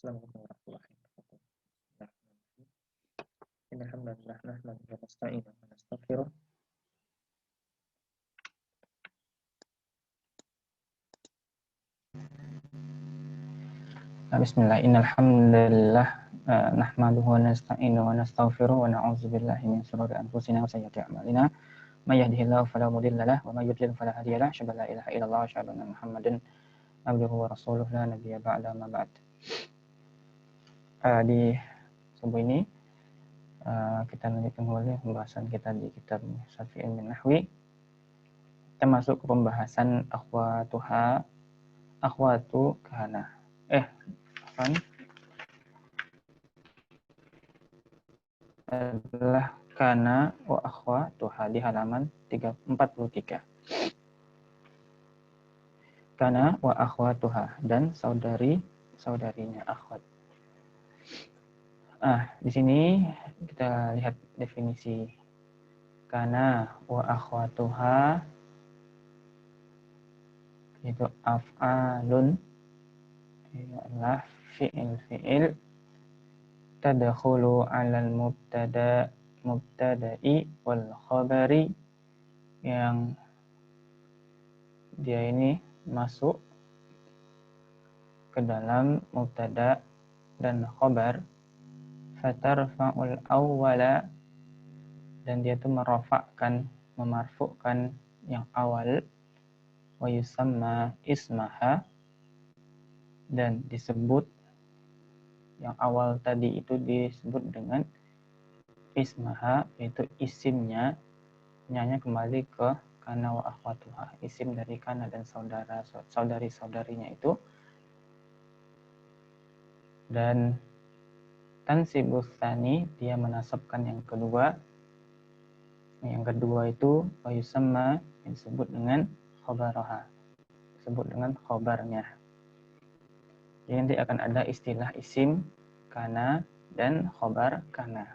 Assalamualaikum warahmatullahi wabarakatuh. Innal hamdalillah nahmaduhu wa nasta'inuhu wa nastaghfiruh. Bismillah, innal hamdalillah nahmaduhu wa nasta'inuhu wa nastaghfiruh wa na'udzu billahi min shururi anfusina wa sayyiati a'malina. May yahdihillahu fala mudilla lahu wa may yudlil fala hadiya lahu. Asyhadu an la ilaha illallah wa asyhadu anna Muhammadan abduhu wa rasuluhu la nabiyya ba'da ma ba'd. Di subuh ini kita lanjutkan kembali pembahasan kita di kitab Syafi'i min Nahwi. Kita masuk ke pembahasan akhwatu kana. Adalah kana wa akhwatuha di halaman 43. Kana wa akhwatuha dan saudarinya akhwat. Di sini kita lihat definisi kana wa akhwatuha, yaitu af'alun, adalah fi'il tadkhulu 'alal mubtada'i wal khabari, yang dia ini masuk ke dalam mubtada dan khabar. Fatarfa'ul awwala, dan dia itu memarfu'kan yang awal. Wa yusamma ismaha, dan disebut yang awal tadi itu disebut dengan ismaha, yaitu isimnya. Nyanya kembali ke kana wa akhwatuha, isim dari kana dan saudari-saudarinya itu. Dan tansibus tsani, dia menasabkan yang kedua. Yang kedua itu wa yusamma, yang disebut dengan khabaraha, disebut dengan khabarnya. Jadi nanti akan ada istilah isim kana dan khabar kana.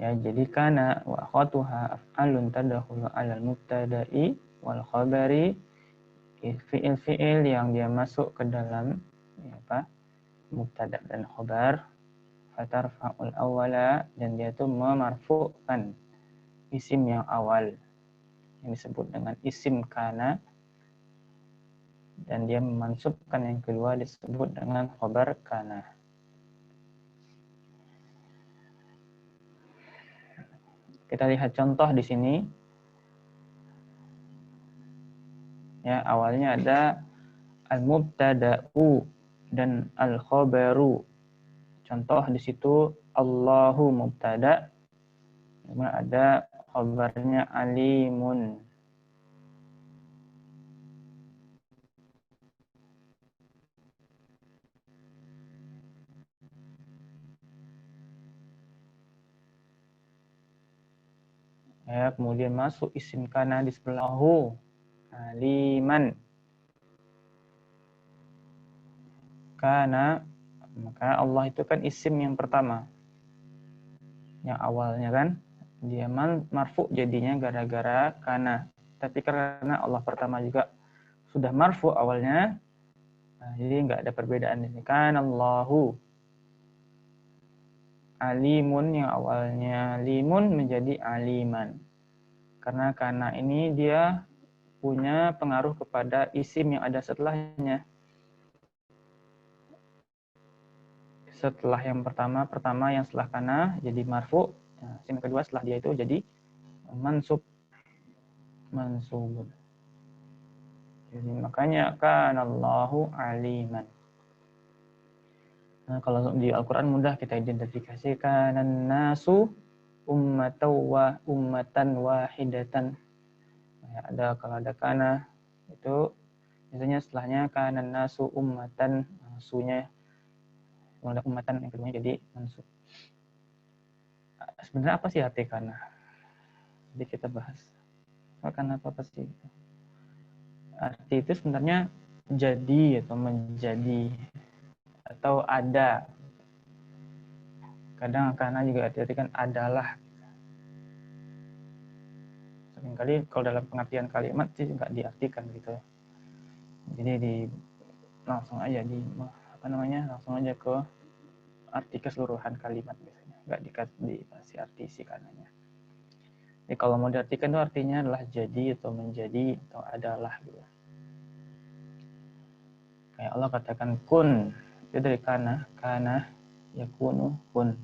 Ya, jadi kana wa akhwatuha af'alun tadkhulu 'alal mubtada'i wal khabari, fi'il-fi'il yang dia masuk ke dalam mubtada dan khabar. Fatarfa'ul awwala, dan dia itu memarfu'kan isim yang awal yang disebut dengan isim kana, dan dia memansubkan yang kedua disebut dengan khabar kana. Kita lihat contoh di sini. Ya, awalnya ada al-mubtada'u dan al-khabaru. Contoh di situ Allahu mubtada, kemudian ada khabarnya alimun. Ya, kemudian masuk isim kana di sebelahhu, aliman. Kana, maka Allah itu kan isim yang pertama, yang awalnya kan dia marfu jadinya gara-gara kana. Tapi karena Allah pertama juga sudah marfu awalnya, jadi nggak ada perbedaan di sini. Kana Allahu alimun, yang awalnya limun menjadi aliman. Karena kana ini dia punya pengaruh kepada isim yang ada setelahnya. Setelah yang pertama yang setelah kana jadi marfu, isim kedua setelah dia itu jadi mansub. Jadi makanya kana Allahu aliman. Nah, kalau di Al-Quran mudah kita identifikasikan nasu ummatan wahidatan. Nah, kalau ada kana itu biasanya setelahnya kana nasu ummatan, sunya kalau ada ummatan yang keduanya jadi mansub. Sebenarnya apa sih arti kana? Jadi kita bahas. Kana apa sih? Arti itu sebenarnya jadi atau menjadi atau ada. Kadang kana juga diartikan adalah. Seringkali kalau dalam pengertian kalimat sih nggak diartikan gitu. Jadi langsung aja langsung aja ke arti keseluruhan kalimat biasanya, nggak dikasih arti isi kananya. Jadi kalau mau diartikan itu artinya adalah jadi atau menjadi atau adalah gitu. Kayak Allah katakan kun, itu dari kana yakunu kun.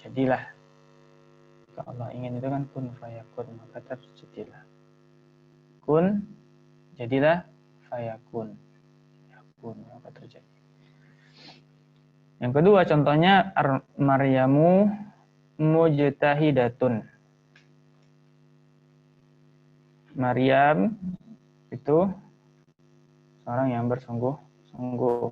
Jadilah. Kalau Allah ingin itu kan kun fayakun, maka terjadilah. Kun, jadilah, fayakun. Yakun, maka terjadi. Yang kedua contohnya Maryamu mujtahidatun. Maryam itu seorang yang bersungguh-sungguh.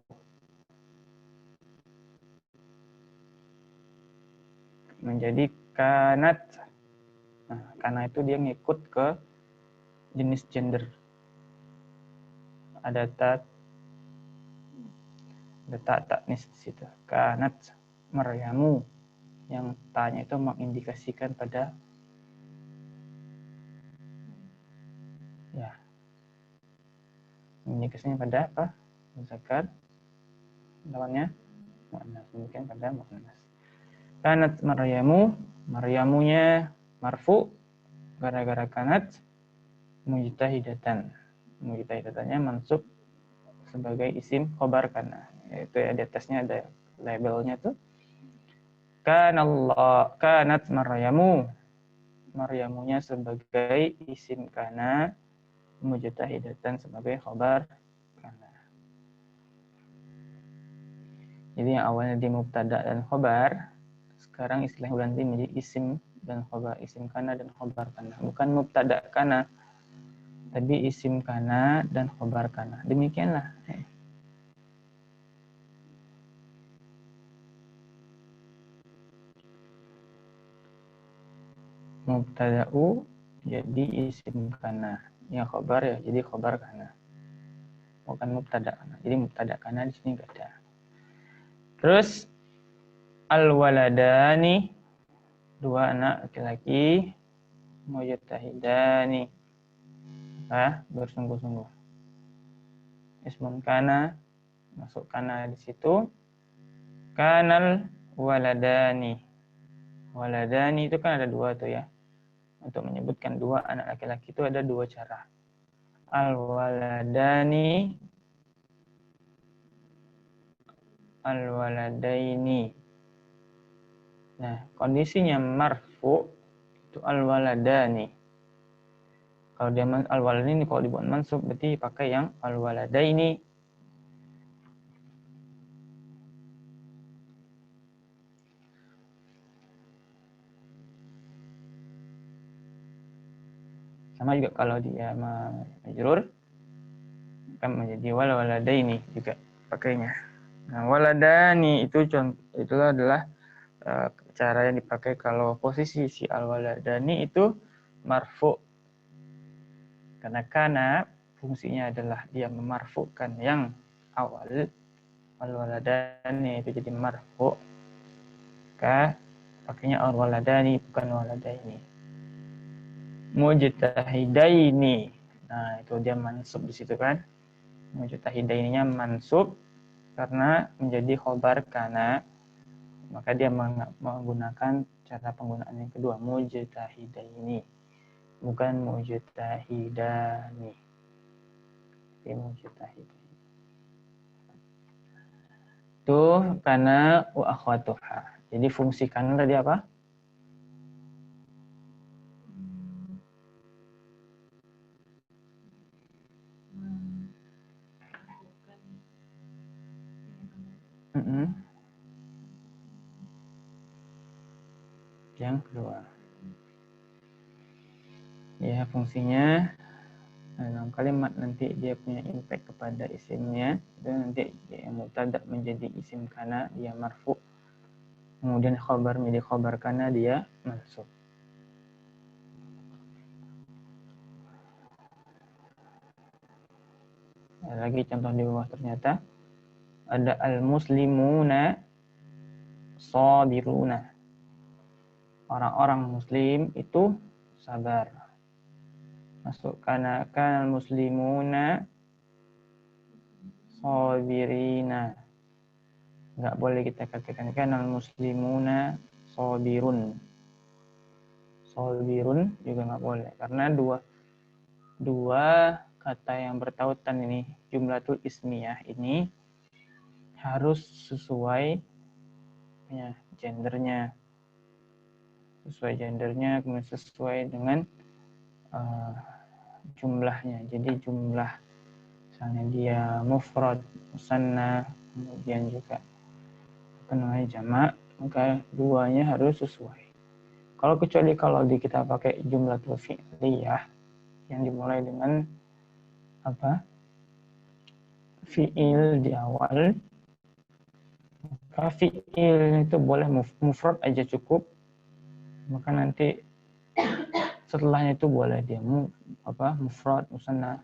Menjadi kanat. Nah, karena itu dia ngikut ke jenis gender. Ada taknis di situ. Kanat Maryamu, yang tanya itu mengindikasikan pada mengindikasinya pada apa? Muzakkar. Lawannya muannas, demikian pada muannas. Kanat Maryamu, Maryamunya marfu gara-gara kanat, mujtahidatan. Mujtahidatannya mansub sebagai isim khobar kana. Itu ya, di atasnya ada labelnya tuh. Kanat Maryamu. Maryamunya sebagai isim kana, mujtahidatan sebagai khobar kana. Jadi yang awalnya di mubtada dan khobar, sekarang istilahnya ganti menjadi isim dan khobar, isim kana dan khobar kana. Bukan mubtada kana, tapi isim kana dan khobar kana. Demikianlah. Mubtada'u jadi isim kana, yang khobar ya jadi khobar kana. Bukan mubtada kana. Jadi mubtada kana di sini enggak ada. Terus al-waladani, dua anak laki-laki, mujtahidani, bersungguh-sungguh. Ismun kana, masuk kana di situ. Kanal waladani. Waladani itu kan ada dua tuh ya. Untuk menyebutkan dua anak laki-laki itu ada dua cara. Al-waladani, al-waladaini. Nah, kondisinya marfu itu al-waladani. Kalau dia al-waladani, kalau dibuat mansub berarti pakai yang al-waladaini. Sama juga kalau dia majrur kan menjadi waladaini juga pakainya. Nah, waladani itu adalah cara yang dipakai kalau posisi si al-waladani itu marfu. Karena fungsinya adalah dia memarfukan yang awal, al-waladani itu jadi marfu. Pakainya al-waladani bukan waladaini. Mujtahidaini. Nah, itu dia mansub di situ kan. Mujtahidaininya mansub karena menjadi khobar kana, maka dia menggunakan cara penggunaan yang kedua, mujtahidaini, bukan mujtahidani. Mujtahidaini. Tuh kana wa akhwatuha. Jadi fungsi kana tadi apa? Yang kedua. Ya, fungsinya dalam kalimat nanti dia punya impact kepada isimnya, itu nanti yang mubtada menjadi isim kana dia marfu, kemudian khabar menjadi khabar kana dia mansub. Ada lagi contoh di bawah, ternyata ada al-muslimuna sabiruna. Orang-orang muslim itu sabar. masuk kana muslimuna sabirina. Nggak boleh kita katakan kana muslimuna sabirun. Sabirun juga nggak boleh karena dua kata yang bertautan ini, jumlatul ismiyah ini harus sesuai ya, gendernya, kemudian sesuai dengan jumlahnya. Jadi jumlah misalnya dia mufrad, musanna, kemudian juga jamak, maka duanya harus sesuai. Kecuali kalau kita pakai jumlah fi'liyah yang dimulai dengan fi'il di awal, maka fi'il itu boleh mufrad aja cukup, maka nanti setelahnya itu boleh dia mufrad, musanna.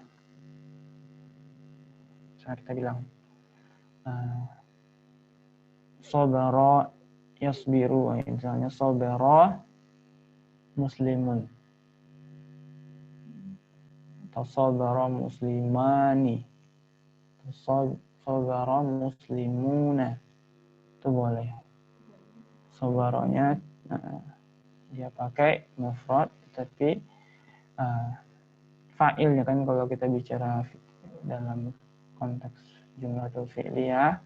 Misalnya kita bilang sabara yasbiru, misalnya sabara muslimun atau sabara muslimani atau sabara muslimuna, itu boleh. Sabaranya dia pakai mufrad, tapi fa'ilnya kan kalau kita bicara dalam konteks jumlatul fi'liyah,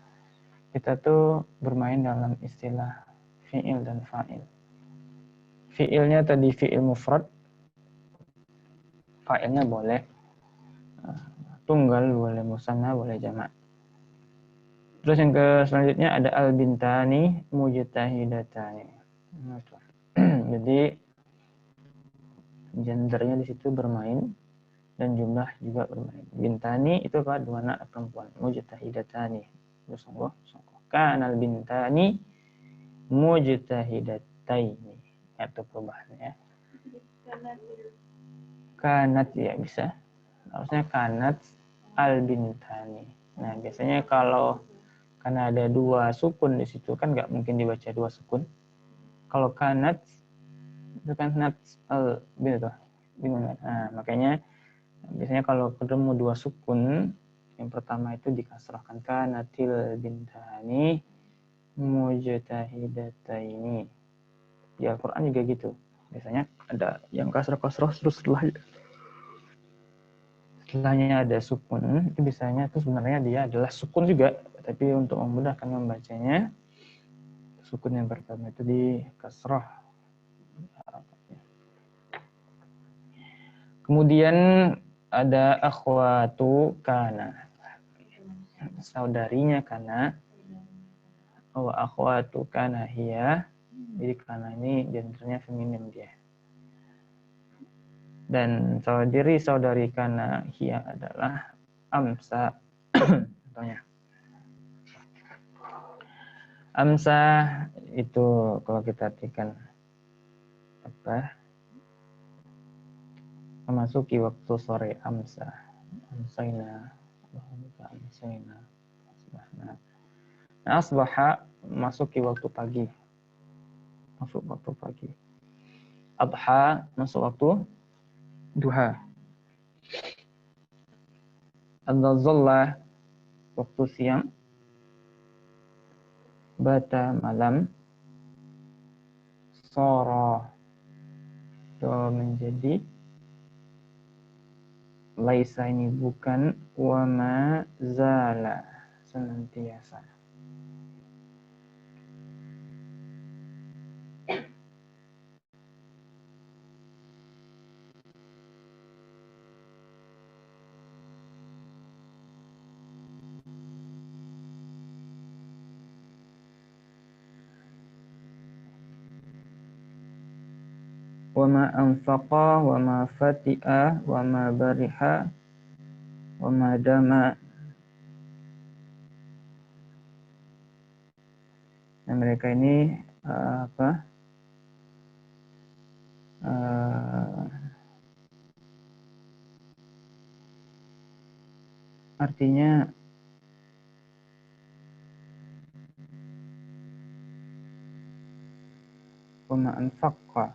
kita tuh bermain dalam istilah fi'il dan fa'il. Fi'ilnya tadi fi'il mufrad, fa'ilnya boleh tunggal, boleh musanna, boleh jamak. Terus yang selanjutnya ada al-bintani mujtahidatani. Jadi gendernya di situ bermain dan jumlah juga bermain. Bintani itu apa? Dua anak perempuan. Mujtahidatani. Sungguh. Kanal bintani mujtahidataini. Itu perubahannya. Kanat ya bisa. Harusnya kanat al-bintani. Nah, biasanya karena ada dua sukun di situ kan nggak mungkin dibaca dua sukun. Kalau kanat itu kan nat al-bin tuh. Gimana? Nah, makanya biasanya kalau ketemu dua sukun, yang pertama itu dikasrahkan kanatil bintani mujtahidataini. Di Al-Qur'an juga gitu. Biasanya ada yang kasrah-kasrah terus setelahnya ada sukun, itu biasanya itu sebenarnya dia adalah sukun juga, tapi untuk memudahkan membacanya, sukun yang pertama itu di kasrah. Kemudian ada akhwatu kana, saudarinya kana, wa akhwatu kana hiya, jadi kana ini gendernya feminim dia. Dan saudari kana hiya adalah amsa. Contohnya amsa itu kalau kita artikan memasuki waktu sore, amsa, amsaina, asbahna. Nah, asbaha masuki waktu pagi, masuk waktu pagi. Adha masuk waktu duha. Adzalla waktu siang. Bata malam. Soro itu menjadi. Laisa ini bukan. Wama zala senantiasa. Wama anfaqa, wama fati'a, wama bariha, wama dama. Nah, mereka ini artinya wama anfaqa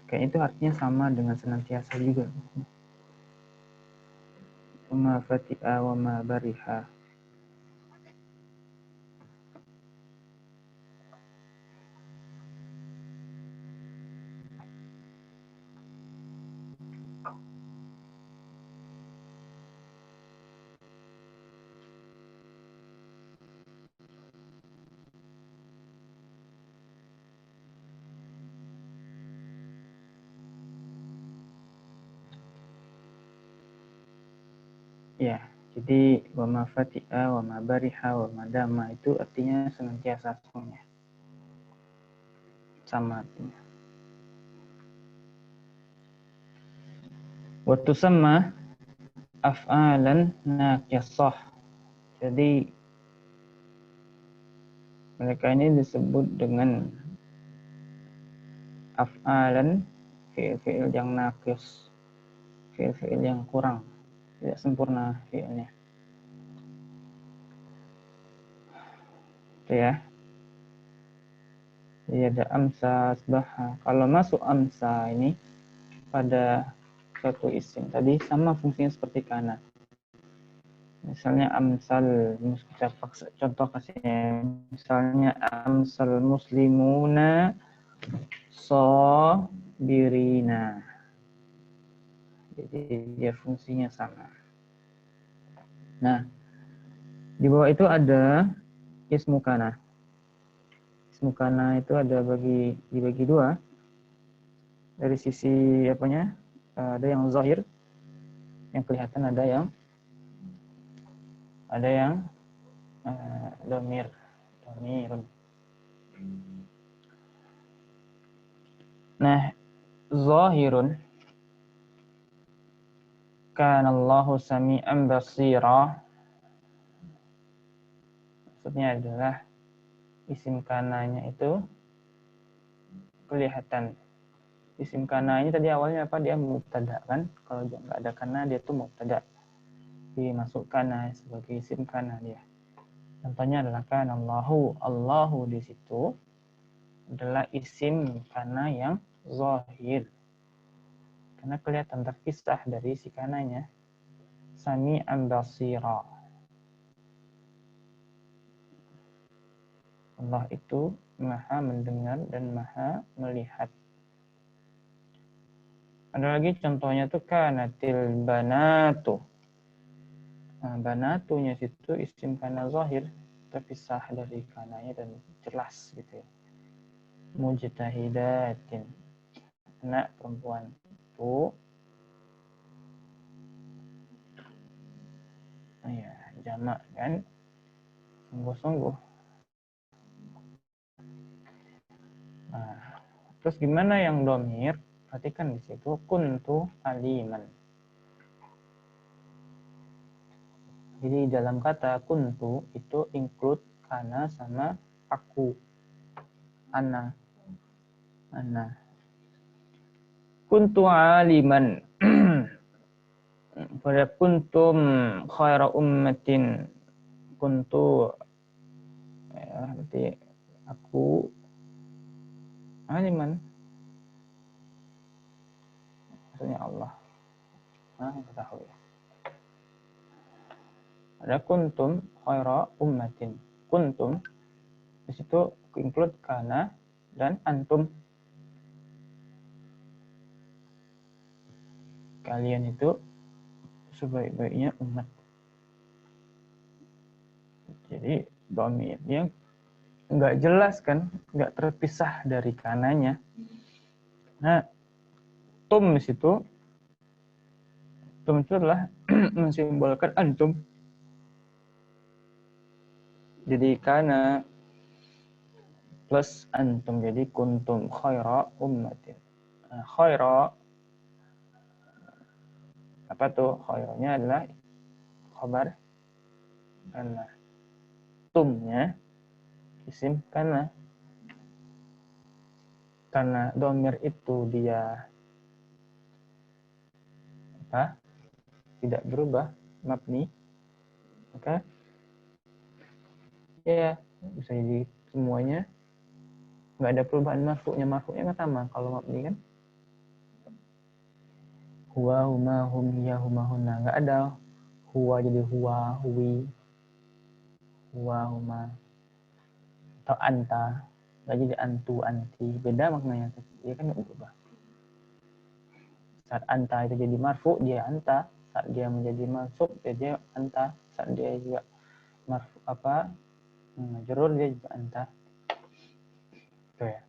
Kayak itu artinya sama dengan senantiasa juga. Wa ma fati'a wa ma bariha. Ya, jadi wa ma fati'a wa ma bariha wa ma dama itu artinya senantiasa semuanya. Sama artinya. Wa tusamma af'alan naqisah. Jadi mereka ini disebut dengan af'alan, fi'il-fi'il yang naqis, fi'il-fi'il yang kurang, tidak sempurna fi'ilnya. Itu ya. Jadi ada amsa, asbaha. Kalau masuk amsa ini pada suatu isim tadi sama fungsinya seperti kana. Misalnya amsal, kita contoh kasihnya. Misalnya amsal muslimuna sabirina. Jadi dia fungsinya sama. Nah, di bawah itu ada ismu kana. Ismu kana itu ada dibagi dua. Dari sisi apanya? Ada yang zahir, yang kelihatan, ada yang domirun. Nah, zahirun kana Allahu sami'an basira. Maksudnya adalah isim kananya itu kelihatan. Isim kana ini tadi awalnya apa? Dia mubtada kan? Kalau nggak ada kana dia tuh mubtada. Dimasukkan sebagai isim kana dia. Contohnya adalah kana Allahu di situ adalah isim kana yang zahir. Karena kelihatan terpisah dari si kananya. Sami'an basira. Allah itu maha mendengar dan maha melihat. Ada lagi contohnya tuh kanatil banatu. Nah, banatunya situ isim kana zahir terpisah dari kananya dan jelas gitu ya. Mujtahidatin. Anak perempuan itu ya jamak kan, sungguh-sungguh. Nah, terus gimana yang domir? Perhatikan di situ kuntu aliman. Jadi dalam kata kuntu itu include kana sama aku, ana. Kuntu aliman. Pada kuntum khaira ummatin. Kuntu ya, berarti aku aliman. Maksudnya Allah mengetahui. Ada kuntum khaira ummatin. Kuntum di situ include kana dan antum. Kalian itu sebaik-baiknya umat. Jadi domirnya nggak jelas kan, nggak terpisah dari kananya. Nah, tum di situ, tum itu adalah mensimbolkan antum. Jadi kana plus antum, jadi kuntum khaira ummatin. Nah, khaira apa tuh? Khairanya adalah khabar kana. Tumnya isim kana. Karena domir itu dia apa? Tidak berubah, mabni, maka ya bisa jadi semuanya nggak ada perubahan marfu'nya kan sama kalau mabni kan. Huwa, huma, hum, hiya, huma, hunna. Nggak ada huwa jadi huwa, huwi, huwa, huma. Atau anta. Nggak jadi antu, anti. Beda maknanya. Dia kan nggak berubah. Saat anta itu jadi marfu, dia anta. Saat dia menjadi mansub, dia anta. Saat dia juga marfu majrur, dia juga anta. Itu ya.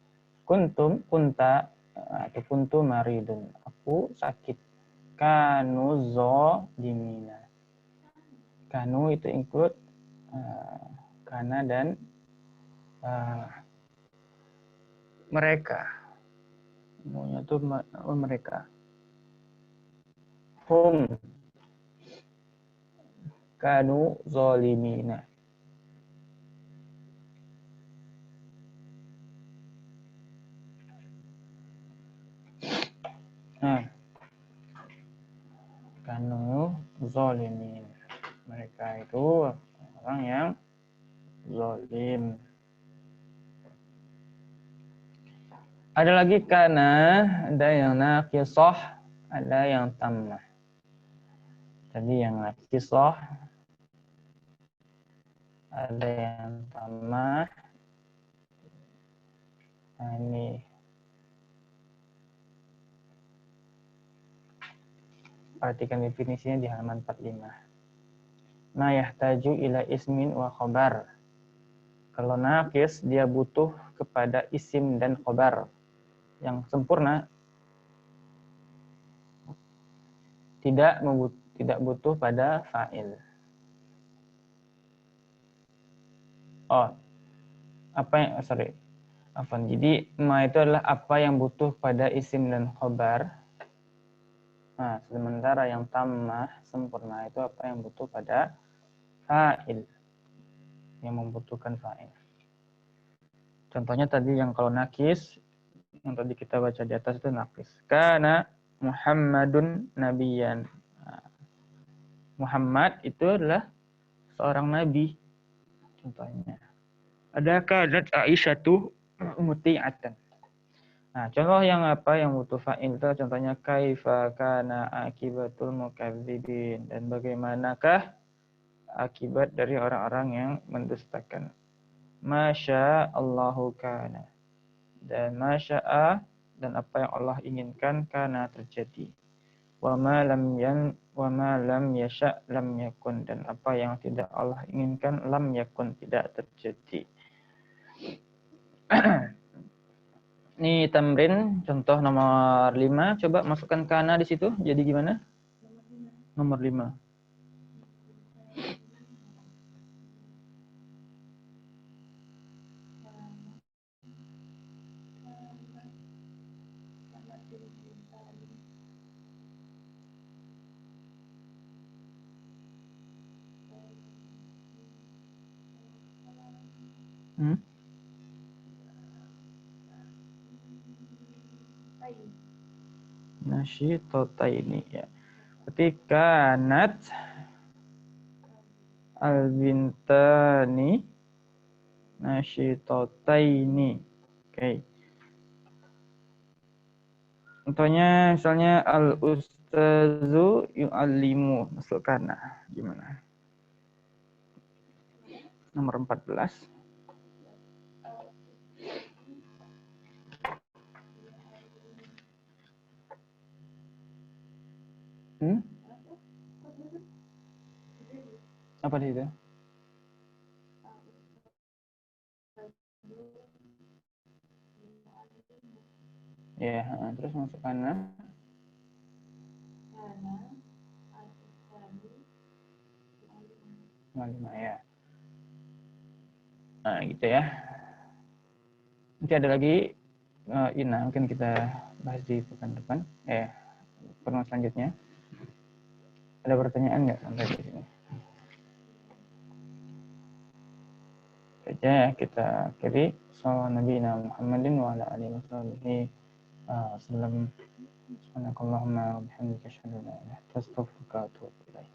Kuntum, kunta, atau kuntu maridun. Aku sakit. Kanu zolimina. Kanu itu include kana dan mereka. Semuanya itu mereka. Hum kanu zolimina. Nah, kanu zolimin. Mereka itu orang yang zolim. Ada lagi kana, ada yang naqisah, ada yang tammah. Tadi yang naqisah, ada yang tammah. Nah, ini perhatikan definisinya di halaman 45. Ma yahtaju ila ismin wa khobar. Kalau naqis, dia butuh kepada isim dan khobar yang sempurna, tidak butuh pada fa'il. Jadi ma itu adalah apa yang butuh pada isim dan khobar. Nah, sementara yang tammah sempurna itu apa yang butuh pada fa'il, yang membutuhkan fa'il. Contohnya tadi yang kalau nakis, yang tadi kita baca di atas itu nakis. Kana Muhammadun nabiyan. Nah, Muhammad itu adalah seorang nabi. Contohnya. Ada kanat Aisyatu muti'atan. Nah, contoh yang butuh fa'il itu contohnya kaifa kana akibatul mukadzibin, dan bagaimanakah akibat dari orang-orang yang mendustakan. Masya Allahu kana, dan masya'a, dan apa yang Allah inginkan kana terjadi. Wa ma lam yasha' lam yakun, dan apa yang tidak Allah inginkan lam yakun, tidak terjadi. Ini tamrin contoh nomor 5. Coba masukkan kana di situ. Jadi gimana? Nomor 5. Nasyitataini ya. Ketika nat al-bintani nasyitataini. Oke. Contohnya misalnya al-ustazu yu'allimu, masukkan. Nah, gimana? Nomor 14. Apa di situ? Ya, terus masukkan lima ya. Nah, gitu ya. Nanti ada lagi Ina, mungkin kita bahas di pekan depan. Pertemuan selanjutnya. Ada pertanyaan nggak sampai di sini? Saja ya, kita akhiri. Sallallahu Nabi Muhammadin wa ala alihi wasallam. Subhanakallahumma wa bihamdika asyhadu an la ilaha illa anta astaghfiruka wa atubu ilaik.